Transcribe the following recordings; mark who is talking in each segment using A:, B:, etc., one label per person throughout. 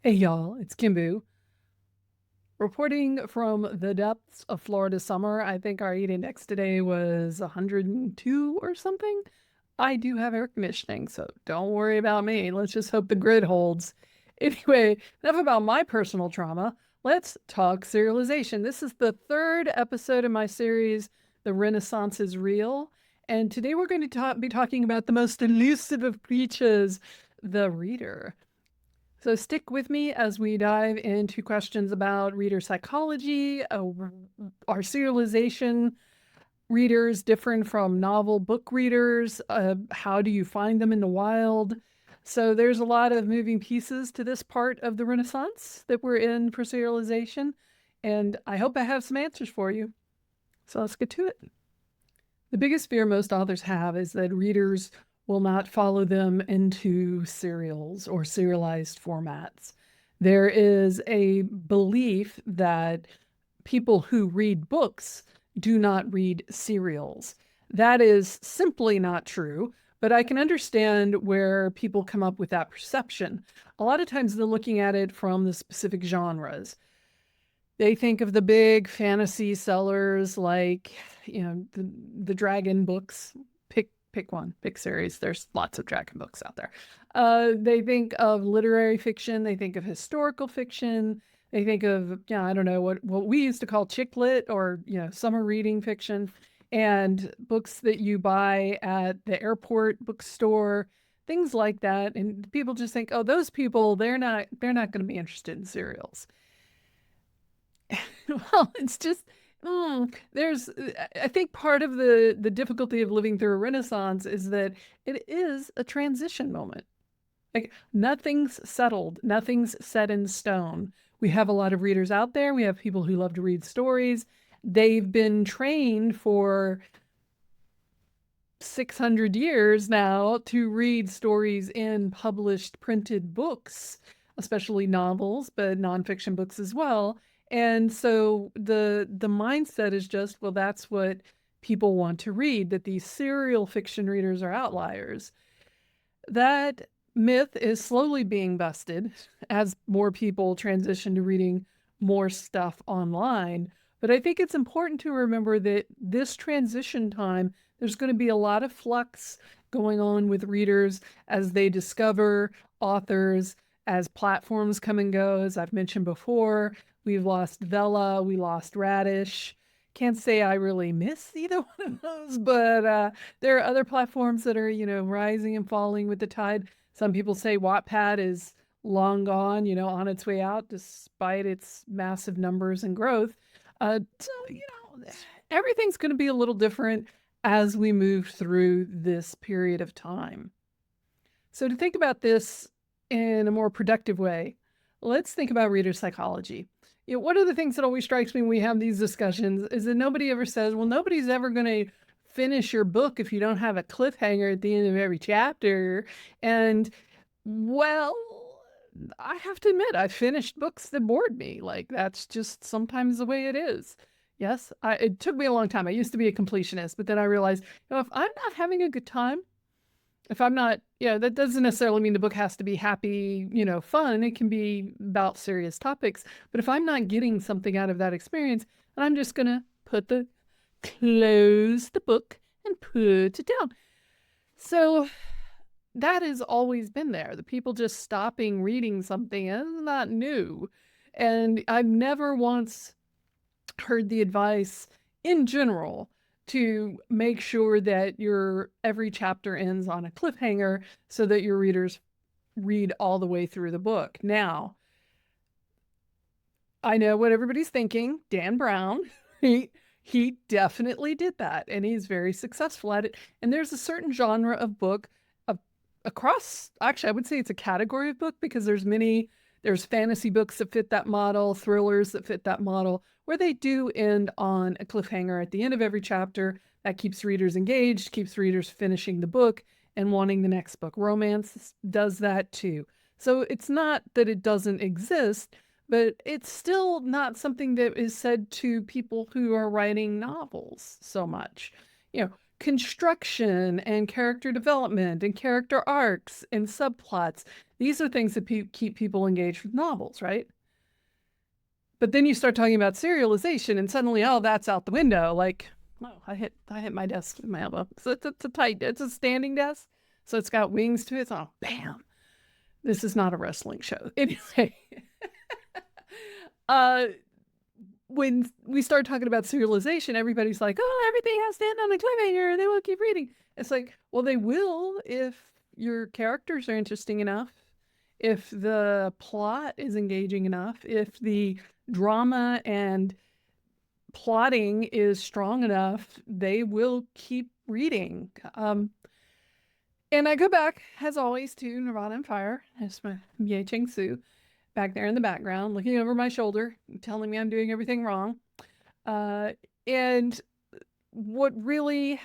A: Hey y'all, it's KimBoo. Reporting from the depths of Florida summer. I think our heat index today was 102 or something. I do have air conditioning, so don't worry about me. Let's just hope the grid holds. Anyway, enough about my personal trauma. Let's talk serialization. This is the third episode in my series, The Renaissance is Real. And today we're going to be talking about the most elusive of creatures, the reader. So stick with me as we dive into questions about reader psychology, our serialization, readers different from novel book readers, how do you find them in the wild? So there's a lot of moving pieces to this part of the Renaissance that we're in for serialization, and I hope I have some answers for you. So let's get to it. The biggest fear most authors have is that readers will not follow them into serials or serialized formats. There is a belief that people who read books do not read serials. That is simply not true, but I can understand where people come up with that perception. A lot of times they're looking at it from the specific genres. They think of the big fantasy sellers like, the dragon books. Pick one, pick series. There's lots of dragon books out there. They think of literary fiction. They think of historical fiction. They think of, I don't know, what we used to call chick lit or, summer reading fiction, and books that you buy at the airport bookstore, things like that. And people just think, oh, those people, they're not going to be interested in serials. Well, it's just there's I think part of the difficulty of living through a renaissance is that it is a transition moment. Like nothing's settled, nothing's set in stone. We have a lot of readers out there. We have people who love to read stories. They've been trained for 600 years now to read stories in published printed books, especially novels, but nonfiction books as well. And so the mindset is just, well, that's what people want to read, that these serial fiction readers are outliers. That myth is slowly being busted as more people transition to reading more stuff online. But I think it's important to remember that this transition time, there's going to be a lot of flux going on with readers as they discover authors, as platforms come and go. As I've mentioned before, we've lost Vella, we lost Radish. Can't say I really miss either one of those, but there are other platforms that are, rising and falling with the tide. Some people say Wattpad is long gone, on its way out, despite its massive numbers and growth. So, everything's going to be a little different as we move through this period of time. So to think about this in a more productive way, let's think about reader psychology. One of the things that always strikes me when we have these discussions is that nobody ever says, well, nobody's ever going to finish your book if you don't have a cliffhanger at the end of every chapter. And well, I have to admit, I finished books that bored me. Like that's just sometimes the way it is. Yes, it took me a long time. I used to be a completionist, but then I realized, if I'm not having a good time, if I'm not, that doesn't necessarily mean the book has to be happy, fun. It can be about serious topics. But if I'm not getting something out of that experience, then I'm just going to close the book and put it down. So that has always been there. The people just stopping reading something is not new. And I've never once heard the advice in general to make sure that your every chapter ends on a cliffhanger so that your readers read all the way through the book. Now, I know what everybody's thinking. Dan Brown, he definitely did that, and he's very successful at it. And there's a certain genre of book across, actually, I would say it's a category of book because there's fantasy books that fit that model, thrillers that fit that model, where they do end on a cliffhanger at the end of every chapter. That keeps readers engaged, keeps readers finishing the book and wanting the next book. Romance does that too. So it's not that it doesn't exist, but it's still not something that is said to people who are writing novels so much. Construction and character development and character arcs and subplots, These are things that keep people engaged with novels, right? But then you start talking about serialization, and suddenly, oh, that's out the window. Like, oh, I hit my desk with my elbow. So it's a standing desk, so it's got wings to it. So, bam. This is not a wrestling show. Anyway, uh, when we start talking about serialization, everybody's like, oh, everything has to end on a cliffhanger. They will keep reading. It's like, well, they will if your characters are interesting enough, if the plot is engaging enough, if the drama and plotting is strong enough, they will keep reading. And I go back, as always, to Nirvana and Fire. That's my Ye Ching Su back there in the background, looking over my shoulder, telling me I'm doing everything wrong. And what really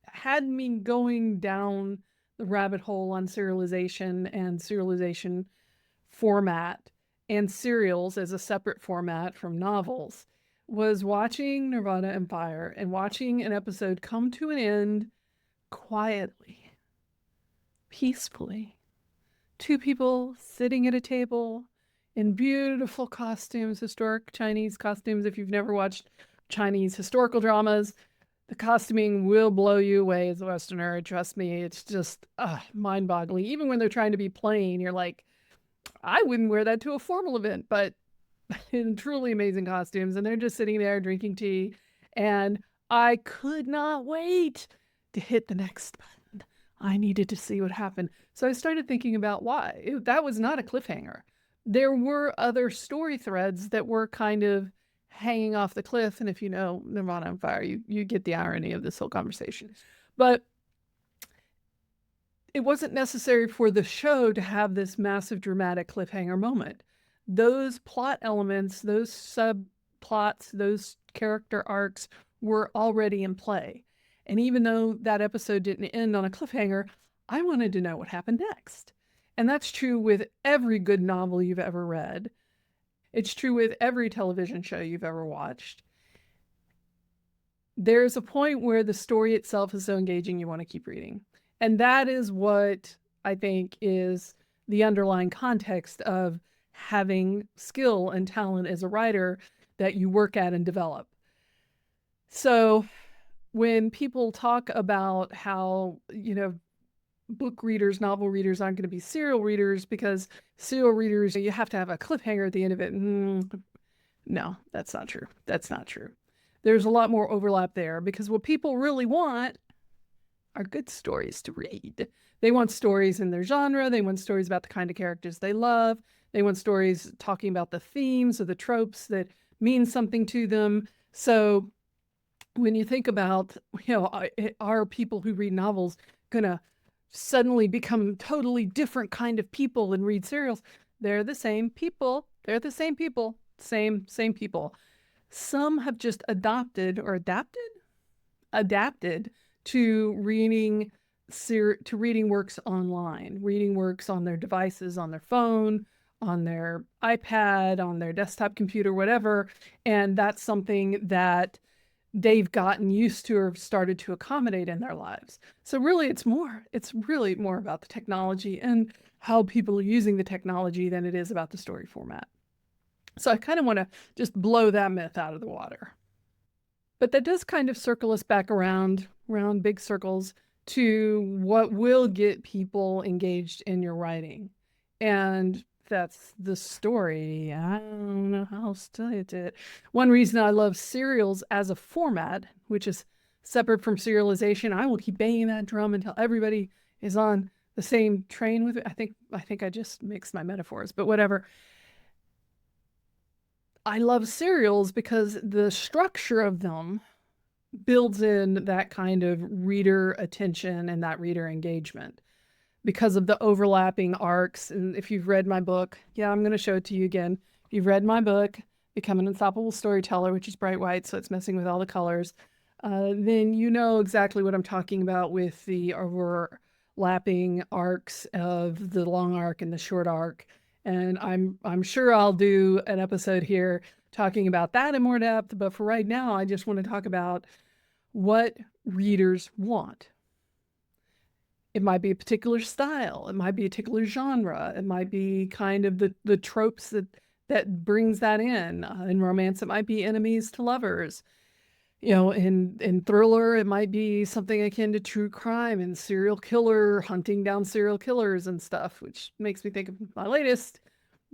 A: had me going down the rabbit hole on serialization and serialization format and serials as a separate format from novels was watching Nirvana and Fire and watching an episode come to an end quietly, peacefully. Two people sitting at a table in beautiful costumes, historic Chinese costumes. If you've never watched Chinese historical dramas, the costuming will blow you away as a Westerner. Trust me, it's just mind-boggling. Even when they're trying to be plain, you're like, I wouldn't wear that to a formal event, but in truly amazing costumes. And they're just sitting there drinking tea. And I could not wait to hit the next button. I needed to see what happened. So I started thinking about why. That was not a cliffhanger. There were other story threads that were kind of hanging off the cliff. And if you know Nirvana and Fire, you get the irony of this whole conversation. But it wasn't necessary for the show to have this massive dramatic cliffhanger moment. Those plot elements, those subplots, those character arcs were already in play. And even though that episode didn't end on a cliffhanger, I wanted to know what happened next. And that's true with every good novel you've ever read. It's true with every television show you've ever watched. There's a point where the story itself is so engaging you want to keep reading. And that is what I think is the underlying context of having skill and talent as a writer that you work at and develop. So when people talk about how, book readers, novel readers aren't going to be serial readers because serial readers, you have to have a cliffhanger at the end of it. No, that's not true. That's not true. There's a lot more overlap there because what people really want are good stories to read. They want stories in their genre. They want stories about the kind of characters they love. They want stories talking about the themes or the tropes that mean something to them. So when you think about, are people who read novels going to suddenly become totally different kind of people and read serials? They're the same people. They're the same people. Same people. Some have just adapted to reading works online, reading works on their devices, on their phone, on their iPad, on their desktop computer, whatever. And that's something that they've gotten used to or started to accommodate in their lives. So really, it's really more about the technology and how people are using the technology than it is about the story format. So I kind of want to just blow that myth out of the water. But that does kind of circle us back around big circles to what will get people engaged in your writing. And that's the story. I don't know how else to tell you it. One reason I love serials as a format, which is separate from serialization, I will keep banging that drum until everybody is on the same train with it. I think I just mixed my metaphors, but whatever. I love serials because the structure of them builds in that kind of reader attention and that reader engagement because of the overlapping arcs. And if you've read my book, I'm going to show it to you again. If you've read my book, Become an Unstoppable Storyteller, which is bright white, so it's messing with all the colors, then you know exactly what I'm talking about with the overlapping arcs of the long arc and the short arc. And I'm sure I'll do an episode here talking about that in more depth. But for right now, I just want to talk about what readers want. It might be a particular style. It might be a particular genre. It might be kind of the tropes that brings that in. In romance, it might be enemies to lovers. In thriller, it might be something akin to true crime and serial killer, hunting down serial killers and stuff, which makes me think of my latest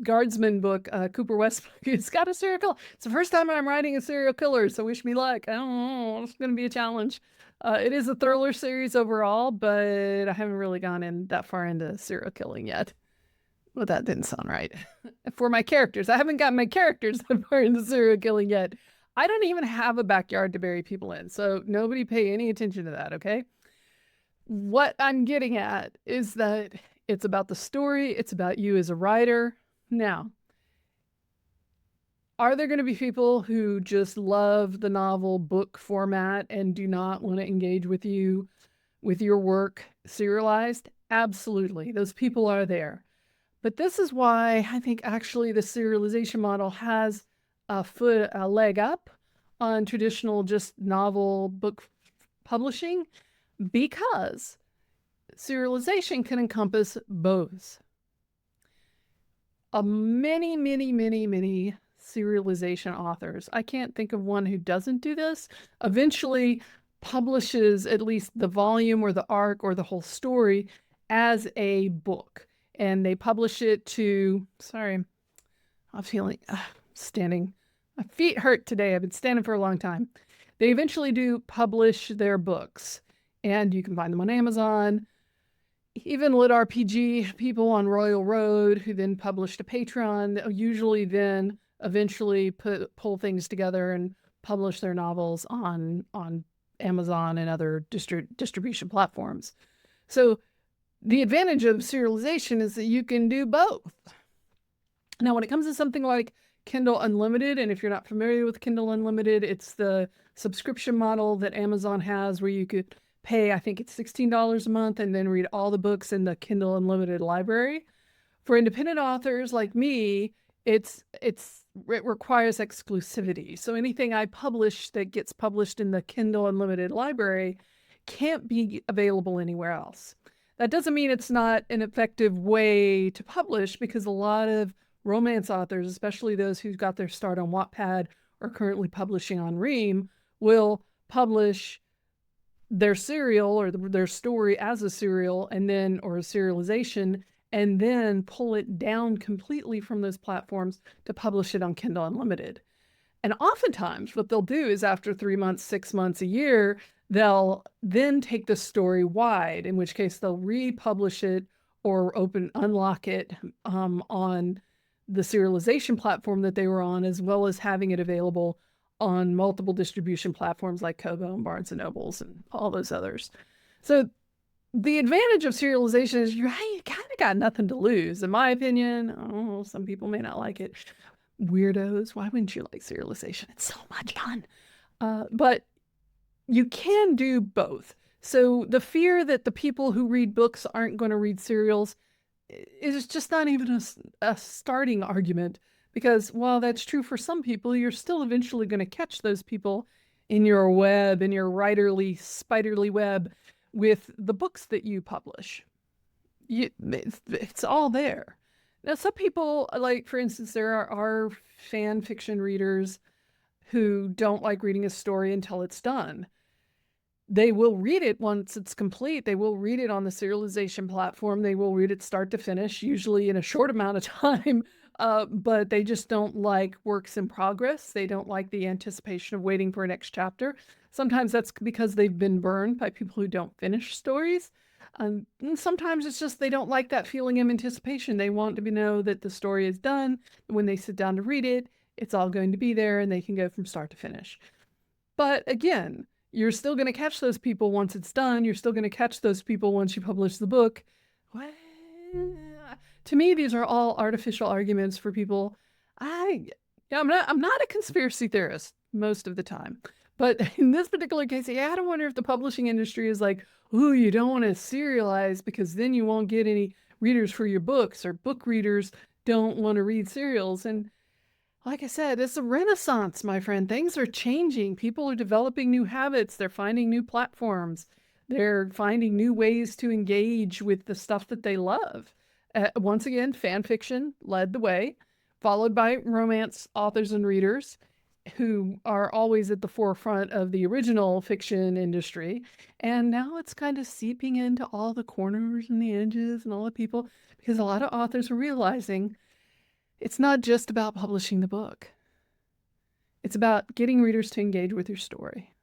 A: Guardsman book, Cooper West book. It's got a serial killer. It's the first time I'm writing a serial killer, so wish me luck. I don't know. It's going to be a challenge. It is a thriller series overall, but I haven't really gone in that far into serial killing yet. Well, that didn't sound right. For my characters, I haven't gotten my characters that far into serial killing yet. I don't even have a backyard to bury people in, so nobody pay any attention to that, okay? What I'm getting at is that it's about the story, it's about you as a writer. Now, are there going to be people who just love the novel book format and do not want to engage with you with your work serialized? Absolutely. Those people are there. But this is why I think actually the serialization model has a leg up on traditional just novel book publishing, because serialization can encompass both. Many serialization authors, I can't think of one who doesn't do this, eventually publishes at least the volume or the arc or the whole story as a book. And they publish it to, sorry, I'm feeling standing. My feet hurt today. I've been standing for a long time. They eventually do publish their books, and you can find them on Amazon. Even Lit RPG people on Royal Road, who then published a Patreon, usually then eventually pull things together and publish their novels on Amazon and other distribution platforms. So the advantage of serialization is that you can do both. Now, when it comes to something like Kindle Unlimited, and if you're not familiar with Kindle Unlimited, it's the subscription model that Amazon has where you could pay, I think it's $16 a month, and then read all the books in the Kindle Unlimited library. For independent authors like me, it requires exclusivity. So anything I publish that gets published in the Kindle Unlimited library can't be available anywhere else. That doesn't mean it's not an effective way to publish, because a lot of romance authors, especially those who got their start on Wattpad or currently publishing on Ream, will publish their serial or their story as a serial and then, or a serialization, and then pull it down completely from those platforms to publish it on Kindle Unlimited. And oftentimes what they'll do is after 3 months, 6 months, a year, they'll then take the story wide, in which case they'll republish it or unlock it on the serialization platform that they were on, as well as having it available on multiple distribution platforms like Kobo and Barnes & Nobles and all those others. So the advantage of serialization is you kind of got nothing to lose, in my opinion. Oh, some people may not like it. Weirdos, why wouldn't you like serialization? It's so much fun. But you can do both. So the fear that the people who read books aren't going to read serials is just not even a starting argument, because while that's true for some people, you're still eventually going to catch those people in your web, in your writerly, spiderly web, with the books that you publish. It's all there. Now, some people, like, for instance, there are fan fiction readers who don't like reading a story until it's done. They will read it once it's complete. They will read it on the serialization platform. They will read it start to finish, usually in a short amount of time, but they just don't like works in progress. They don't like the anticipation of waiting for a next chapter. Sometimes that's because they've been burned by people who don't finish stories. And sometimes it's just they don't like that feeling of anticipation. They want to know that the story is done. When they sit down to read it, it's all going to be there and they can go from start to finish. But again, you're still going to catch those people once it's done. You're still going to catch those people once you publish the book. Well, to me, these are all artificial arguments for people. I'm not a conspiracy theorist most of the time. But in this particular case, yeah, I don't wonder if the publishing industry is like, ooh, you don't want to serialize because then you won't get any readers for your books, or book readers don't want to read serials. And like I said, it's a renaissance, my friend. Things are changing. People are developing new habits. They're finding new platforms. They're finding new ways to engage with the stuff that they love. Once again, fan fiction led the way, followed by romance authors and readers who are always at the forefront of the original fiction industry. And now it's kind of seeping into all the corners and the edges and all the people, because a lot of authors are realizing it's not just about publishing the book. It's about getting readers to engage with your story.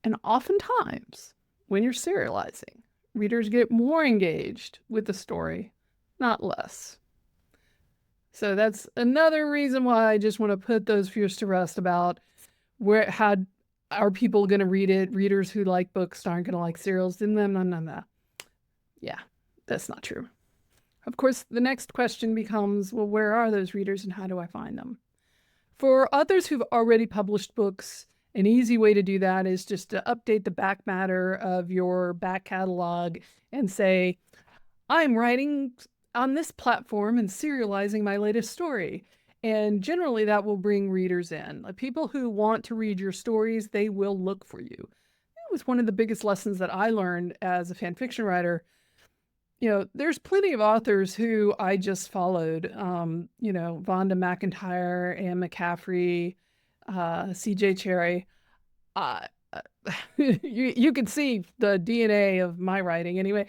A: And oftentimes, when you're serializing, readers get more engaged with the story, not less. So that's another reason why I just want to put those fears to rest about how are people going to read it? Readers who like books aren't going to like serials. No. Yeah, that's not true. Of course, the next question becomes, well, where are those readers and how do I find them? For authors who've already published books, an easy way to do that is just to update the back matter of your back catalog and say, I'm writing on this platform and serializing my latest story. And generally that will bring readers in. People who want to read your stories, they will look for you. It was one of the biggest lessons that I learned as a fan fiction writer. There's plenty of authors who I just followed, Vonda McIntyre, Anne McCaffrey, CJ Cherry. You can see the DNA of my writing anyway.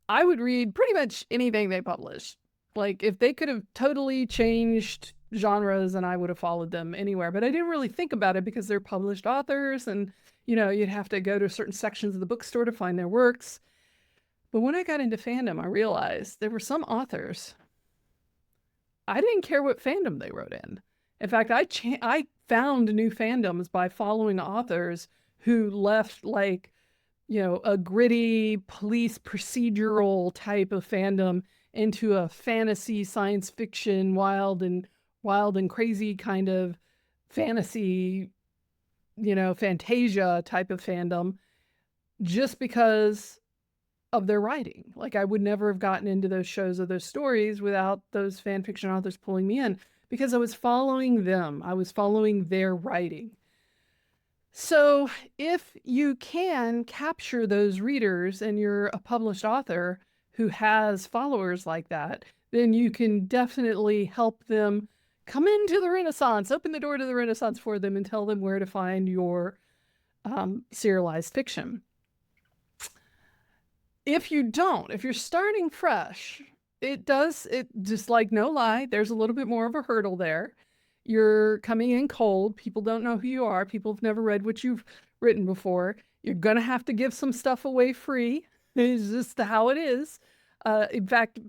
A: I would read pretty much anything they published. Like if they could have totally changed genres and I would have followed them anywhere, but I didn't really think about it because they're published authors and, you'd have to go to certain sections of the bookstore to find their works. But when I got into fandom, I realized there were some authors, I didn't care what fandom they wrote in. In fact, I found new fandoms by following authors who left a gritty police procedural type of fandom into a fantasy, science fiction, wild and crazy kind of fantasy, fantasia type of fandom just because of their writing. Like I would never have gotten into those shows or those stories without those fan fiction authors pulling me in because I was following them. I was following their writing. So if you can capture those readers and you're a published author who has followers like that, then you can definitely help them come into the Renaissance, open the door to the Renaissance for them and tell them where to find your serialized fiction. If you don't, if you're starting fresh, it just like no lie, there's a little bit more of a hurdle there. You're coming in cold. People don't know who you are. People have never read what you've written before. You're going to have to give some stuff away free. It's just how it is. In fact,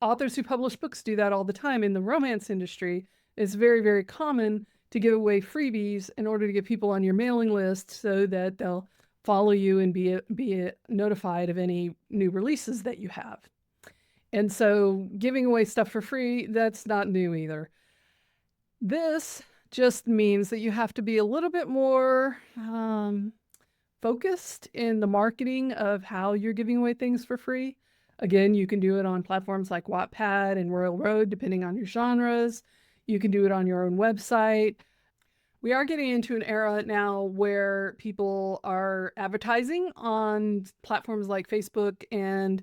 A: authors who publish books do that all the time. In the romance industry, it's very, very common to give away freebies in order to get people on your mailing list so that they'll follow you and be notified of any new releases that you have. And so giving away stuff for free, that's not new either. This just means that you have to be a little bit more focused in the marketing of how you're giving away things for free. Again, you can do it on platforms like Wattpad and Royal Road, depending on your genres. You can do it on your own website. We are getting into an era now where people are advertising on platforms like Facebook and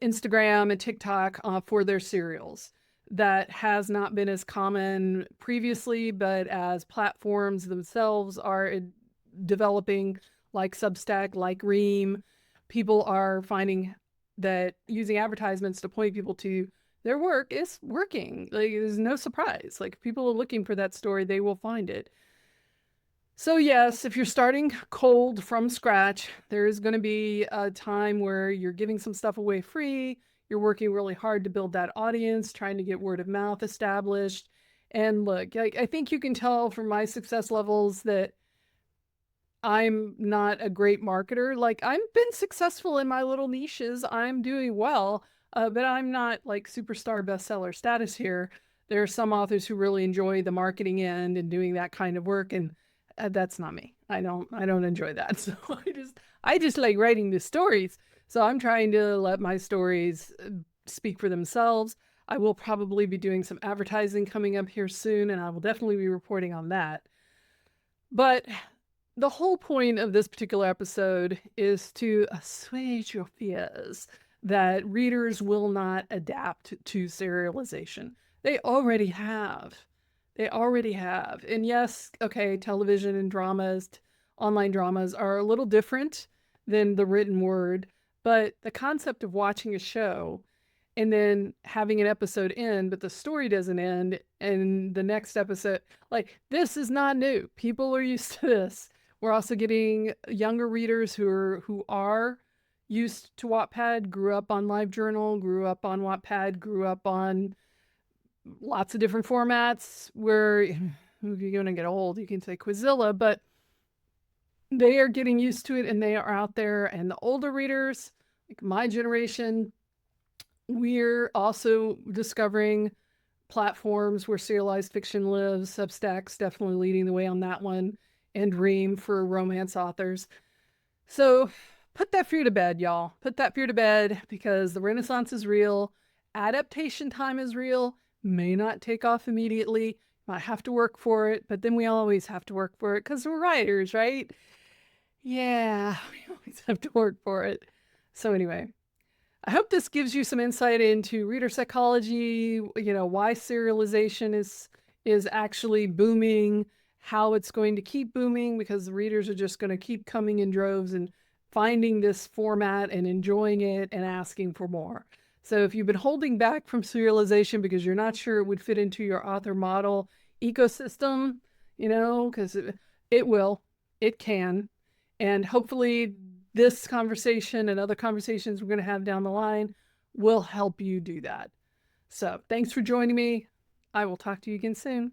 A: Instagram and TikTok for their serials. That has not been as common previously, but as platforms themselves are developing, like Substack, like Ream, people are finding that using advertisements to point people to their work is working. Like, there's no surprise. Like, if people are looking for that story, they will find it. So yes, if you're starting cold from scratch, there is going to be a time where you're giving some stuff away free. You're working really hard to build that audience, trying to get word of mouth established. And look, I think you can tell from my success levels that I'm not a great marketer. Like, I've been successful in my little niches. I'm doing well, but I'm not like superstar bestseller status here. There are some authors who really enjoy the marketing end and doing that kind of work, and that's not me. I don't enjoy that. So I just like writing the stories. So I'm trying to let my stories speak for themselves. I will probably be doing some advertising coming up here soon, and I will definitely be reporting on that. But the whole point of this particular episode is to assuage your fears that readers will not adapt to serialization. They already have. They already have. And yes, okay, television and dramas, online dramas are a little different than the written word, but the concept of watching a show and then having an episode end, but the story doesn't end, and the next episode, like, this is not new. People are used to this. We're also getting younger readers who are used to Wattpad, grew up on LiveJournal, grew up on Wattpad, grew up on lots of different formats. Where if you're going to get old, you can say Quizilla, but they are getting used to it and they are out there. And the older readers, like my generation, we're also discovering platforms where serialized fiction lives. Substack's definitely leading the way on that one, and Ream for romance authors. So put that fear to bed, y'all. Put that fear to bed, because the Renaissance is real. Adaptation time is real. May not take off immediately. Might have to work for it, but then we always have to work for it because we're writers, right? Yeah, we always have to work for it. So anyway, I hope this gives you some insight into reader psychology, why serialization is actually booming, how it's going to keep booming, because the readers are just going to keep coming in droves and finding this format and enjoying it and asking for more. So if you've been holding back from serialization because you're not sure it would fit into your author model ecosystem, because it will, it can, and hopefully this conversation and other conversations we're going to have down the line will help you do that. So thanks for joining me. I will talk to you again soon.